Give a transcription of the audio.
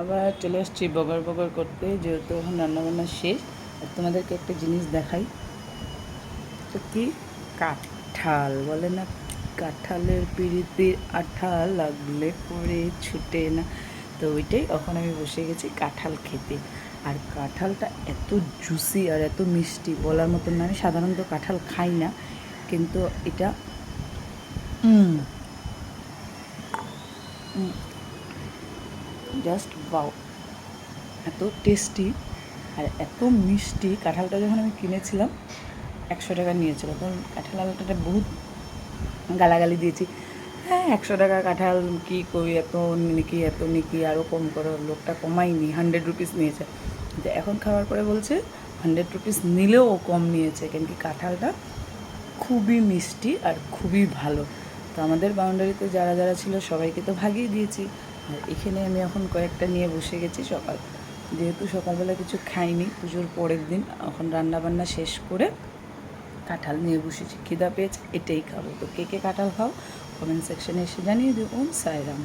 আবার চলে আসছি বগর বগর করতে, যেহেতু এখন রান্নাবান্না শেষ। আর তোমাদেরকে একটা জিনিস দেখাই, তো কি কাঁঠাল বলে না, কাঁঠালের পিড়িতির আঠা লাগলে পরে ছুটে না। তো ওইটাই, এখন আমি বসে গেছি কাঁঠাল খেতে। আর কাঁঠালটা এত জুসি আর এত মিষ্টি, বলার মতন না। আমি সাধারণত কাঁঠাল খাই না, কিন্তু এটা জাস্ট বাও, এত টেস্টি আর এত মিষ্টি। কাঁঠালটা যখন আমি কিনেছিলাম 100 টাকা নিয়েছিল, তখন কাঁঠাল আলুটা বহুত গালাগালি দিয়েছি। হ্যাঁ, 100 টাকা কাঁঠাল কী করি, এত নিকি আরও কম করো। লোকটা কমাইনি, 100 রুপিস নিয়েছে। কিন্তু এখন খাওয়ার পরে বলছে 100 রুপিস নিলেও কম নিয়েছে, কেন কি কাঁঠালটা খুবই মিষ্টি আর খুবই ভালো। তো আমাদের বাউন্ডারিতে যারা যারা ছিল সবাইকে তো ভাগিয়ে দিয়েছি। আর এখানে আমি এখন কয়েকটা নিয়ে বসে গেছি। যেহেতু সকালবেলা কিছু খাইনি, পুজোর পরের দিন, এখন রান্নাবান্না শেষ করে কাঁঠাল নিয়ে বসেছি। খিদা পেয়েছে, এটাই খাবো। তো কে কে কাঁঠাল খাও কমেন্ট সেকশনে এসে জানিয়ে দিও। ওম সাইরাম।